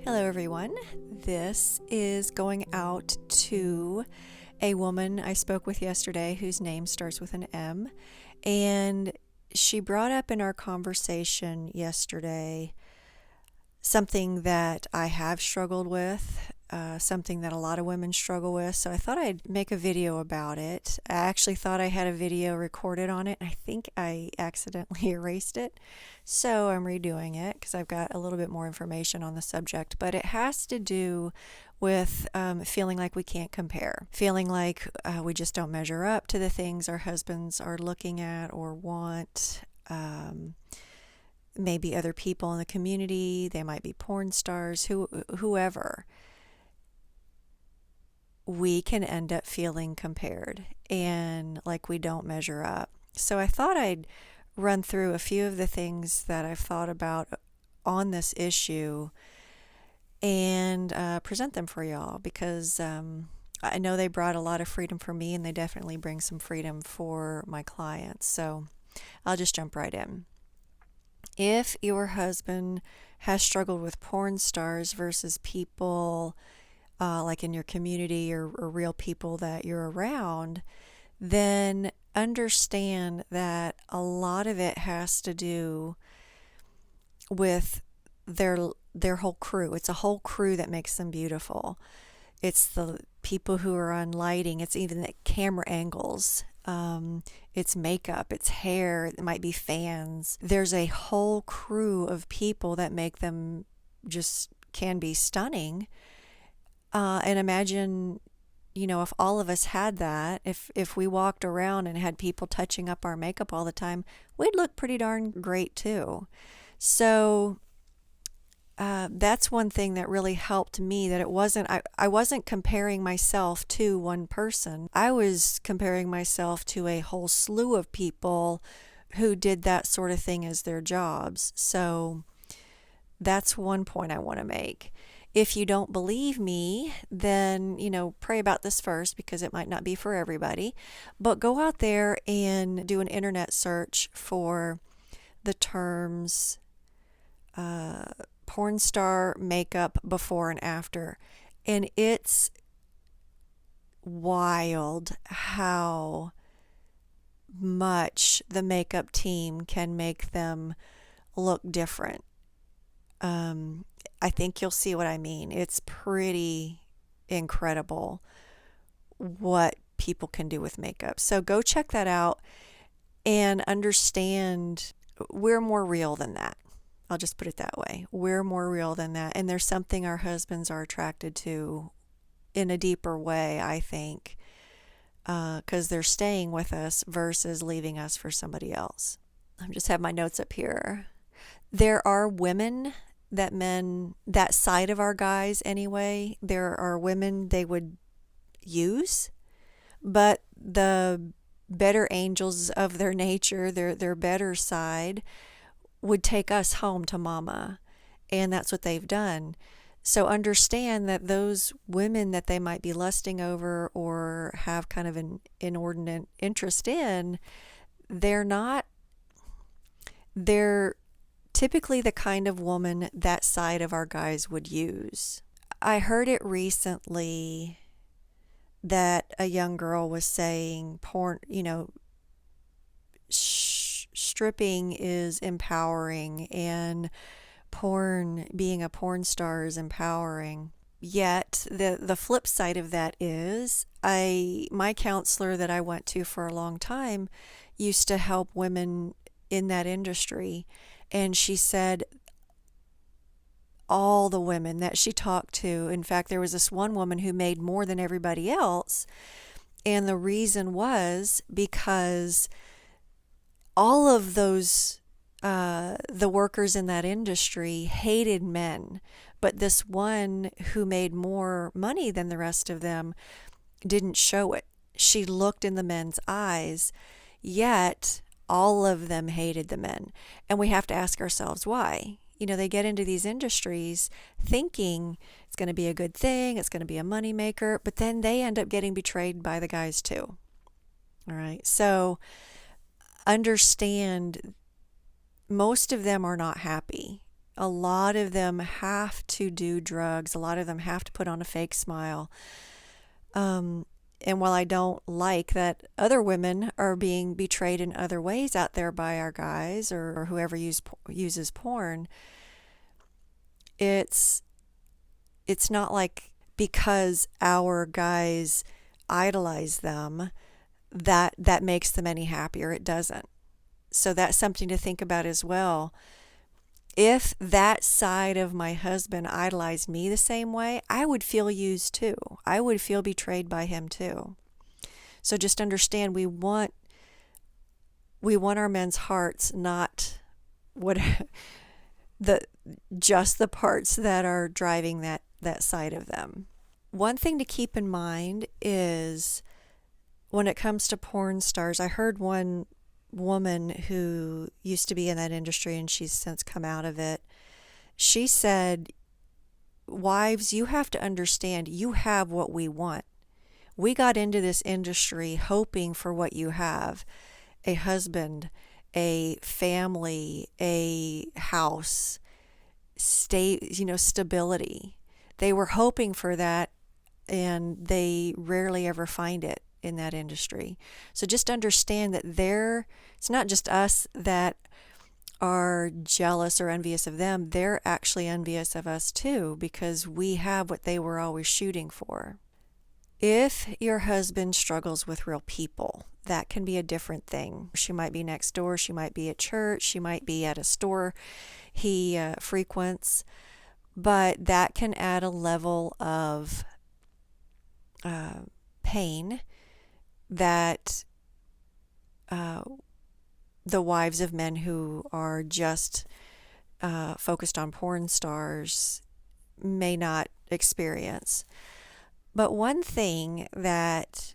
Hello, everyone. This is going out to a woman I spoke with yesterday whose name starts with an M. And she brought up in our conversation yesterday something that I have struggled with, something that a lot of women struggle with. So I thought I'd make a video about it. I actually thought I had a video recorded on it, and I think I accidentally erased it. So I'm redoing it because I've got a little bit more information on the subject. But it has to do with feeling like we can't compare, feeling like we just don't measure up to the things our husbands are looking at or want. Maybe other people in the community, they might be porn stars, whoever. We can end up feeling compared and like we don't measure up. So I thought I'd run through a few of the things that I've thought about on this issue and present them for y'all because I know they brought a lot of freedom for me and they definitely bring some freedom for my clients. So I'll just jump right in. If your husband has struggled with porn stars versus people like in your community or real people that you're around, then understand that a lot of it has to do with their whole crew. It's a whole crew that makes them beautiful. It's the people who are on lighting. It's even the camera angles. It's makeup, it's hair, it might be fans. There's a whole crew of people that make them just can be stunning. And imagine, if all of us had that, if we walked around and had people touching up our makeup all the time, we'd look pretty darn great too. So that's one thing that really helped me, that I wasn't comparing myself to one person. I was comparing myself to a whole slew of people who did that sort of thing as their jobs. So that's one point I want to make. If you don't believe me, then, pray about this first because it might not be for everybody. But go out there and do an internet search for the terms porn star makeup before and after. And it's wild how much the makeup team can make them look different. I think you'll see what I mean. It's pretty incredible what people can do with makeup. So go check that out and understand we're more real than that. I'll just put it that way. We're more real than that. And there's something our husbands are attracted to in a deeper way, I think, because they're staying with us versus leaving us for somebody else. I just have my notes up here. There are women that side of our guys anyway, there are women they would use, but the better angels of their nature, their better side, would take us home to mama. And that's what they've done. So understand that those women that they might be lusting over or have kind of an inordinate interest in, they're typically the kind of woman that side of our guys would use. I heard it recently that a young girl was saying porn, stripping is empowering and being a porn star is empowering. Yet the flip side of that is my counselor that I went to for a long time used to help women in that industry. And she said all the women that she talked to, in fact, there was this one woman who made more than everybody else. And the reason was because all of those, the workers in that industry hated men. But this one who made more money than the rest of them didn't show it. She looked in the men's eyes, yet all of them hated the men. And we have to ask ourselves why. They get into these industries thinking it's going to be a good thing, it's going to be a money maker, but then they end up getting betrayed by the guys too. All right. So understand most of them are not happy. A lot of them have to do drugs. A lot of them have to put on a fake smile. And while I don't like that other women are being betrayed in other ways out there by our guys or whoever uses porn, it's not like because our guys idolize them that makes them any happier. It doesn't. So that's something to think about as well. If that side of my husband idolized me the same way, I would feel used too. I would feel betrayed by him too. So just understand we want our men's hearts, not what just the parts that are driving that side of them. One thing to keep in mind is when it comes to porn stars, I heard one woman who used to be in that industry and she's since come out of it. She said, wives, you have to understand you have what we want. We got into this industry hoping for what you have: a husband, a family, a house, stability. They were hoping for that, and they rarely ever find it in that industry. So just understand that it's not just us that are jealous or envious of them. They're actually envious of us too, because we have what they were always shooting for. If your husband struggles with real people, that can be a different thing. She might be next door, she might be at church, she might be at a store he frequents, but that can add a level of pain that the wives of men who are just focused on porn stars may not experience. But one thing that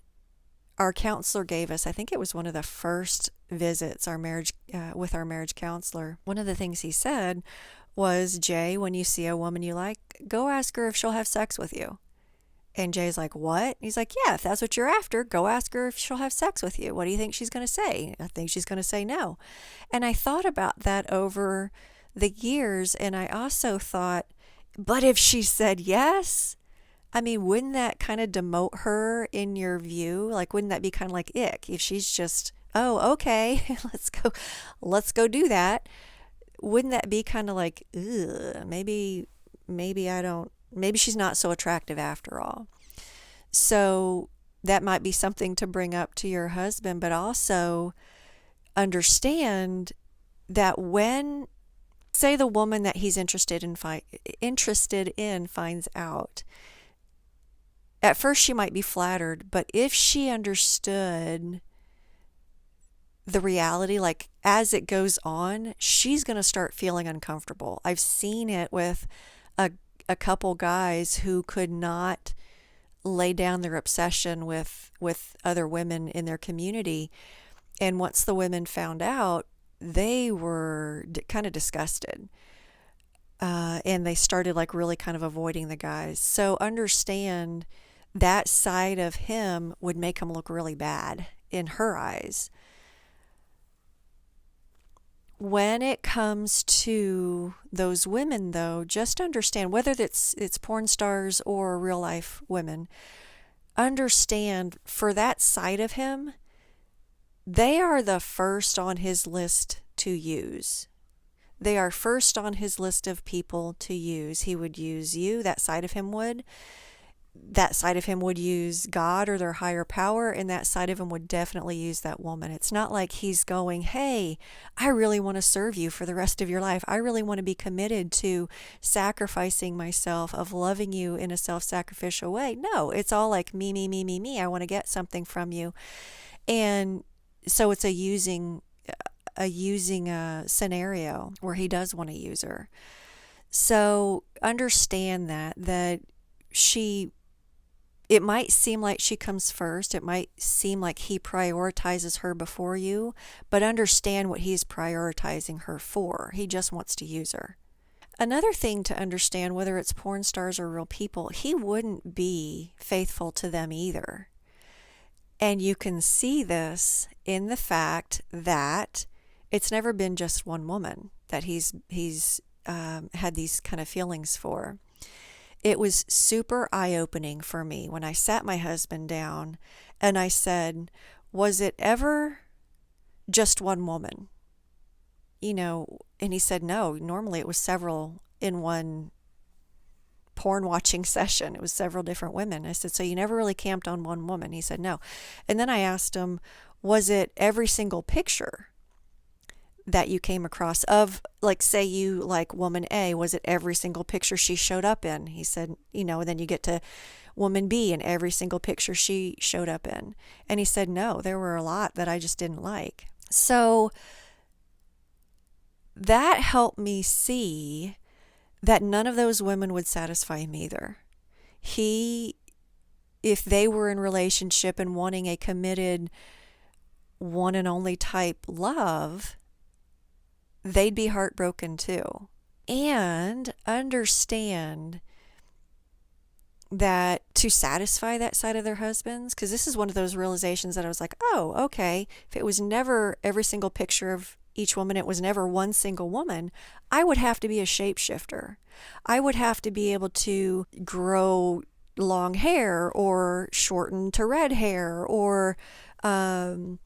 our counselor gave us, I think it was one of the first visits with our marriage counselor, one of the things he said was, Jay, when you see a woman you like, go ask her if she'll have sex with you. And Jay's like, what? He's like, yeah, if that's what you're after, go ask her if she'll have sex with you. What do you think she's going to say? I think she's going to say no. And I thought about that over the years, and I also thought, but if she said yes, I mean, wouldn't that kind of demote her in your view? Like, wouldn't that be kind of like ick if she's just, oh, okay, let's go do that? Wouldn't that be kind of like, ugh, maybe she's not so attractive after all. So that might be something to bring up to your husband, but also understand that when, say, the woman that he's interested in finds out, at first she might be flattered, but if she understood the reality, like as it goes on, she's going to start feeling uncomfortable. I've seen it with a couple guys who could not lay down their obsession with other women in their community. And once the women found out, they were kind of disgusted. And they started like really kind of avoiding the guys. So understand that side of him would make him look really bad in her eyes. When it comes to those women, though, just understand, whether it's porn stars or real life women, understand for that side of him, they are the first on his list to use. They are first on his list of people to use. He would use you, that side of him would. That side of him would use God or their higher power, and that side of him would definitely use that woman. It's not like he's going, hey, I really want to serve you for the rest of your life. I really want to be committed to sacrificing myself, of loving you in a self-sacrificial way. No, it's all like me, me, me, me, me. I want to get something from you. And so it's a using scenario where he does want to use her. So understand that it might seem like she comes first. It might seem like he prioritizes her before you, but understand what he's prioritizing her for. He just wants to use her. Another thing to understand, whether it's porn stars or real people, he wouldn't be faithful to them either. And you can see this in the fact that it's never been just one woman that he's had these kind of feelings for. It was super eye-opening for me when I sat my husband down and I said, was it ever just one woman? And he said, no, normally it was several in one porn watching session. It was several different women. I said, so you never really camped on one woman? He said, no. And then I asked him, was it every single picture that you came across of, like, say you like woman A, was it every single picture she showed up in? He said, then you get to woman B and every single picture she showed up in. And he said, no, there were a lot that I just didn't like. So that helped me see that none of those women would satisfy him either. If they were in relationship and wanting a committed one and only type love, they'd be heartbroken too. And understand that to satisfy that side of their husbands, because this is one of those realizations that I was like, oh, okay, if it was never every single picture of each woman, it was never one single woman, I would have to be a shapeshifter. I would have to be able to grow long hair or shorten to red hair or be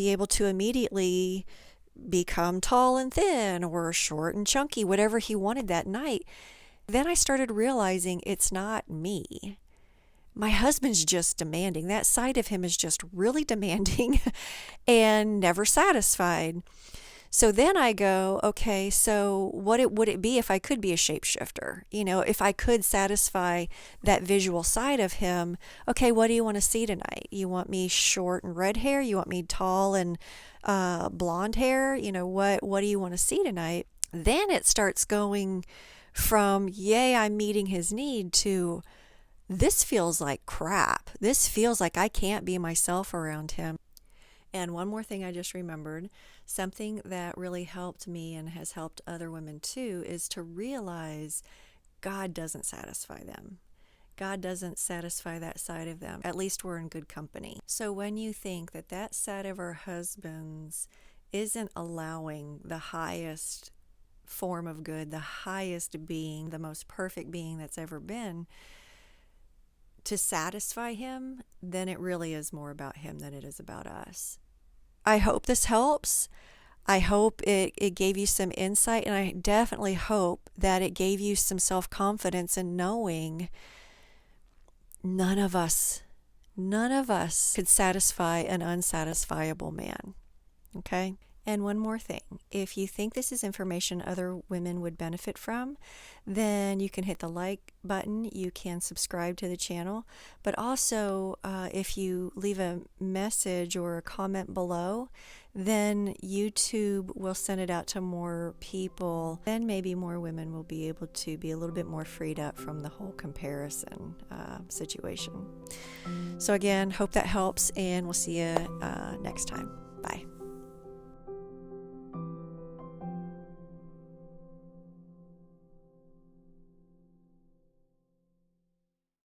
able to immediately become tall and thin or short and chunky, whatever he wanted that night. Then I started realizing it's not me. My husband's just demanding. That side of him is just really demanding and never satisfied. So then I go, okay, so what would it be if I could be a shapeshifter? If I could satisfy that visual side of him, okay, what do you want to see tonight? You want me short and red hair? You want me tall and blonde hair? What do you want to see tonight? Then it starts going from, yay, I'm meeting his need, to this feels like crap. This feels like I can't be myself around him. And one more thing I just remembered, something that really helped me and has helped other women too, is to realize God doesn't satisfy them. God doesn't satisfy that side of them. At least we're in good company. So when you think that that side of our husbands isn't allowing the highest form of good, the highest being, the most perfect being that's ever been, to satisfy him, then it really is more about him than it is about us. I hope this helps. I hope it gave you some insight, and I definitely hope that it gave you some self-confidence in knowing none of us could satisfy an unsatisfiable man. Okay? And one more thing, if you think this is information other women would benefit from, then you can hit the like button, you can subscribe to the channel, but also if you leave a message or a comment below, then YouTube will send it out to more people. Then maybe more women will be able to be a little bit more freed up from the whole comparison situation. So again, hope that helps, and we'll see you next time. Bye.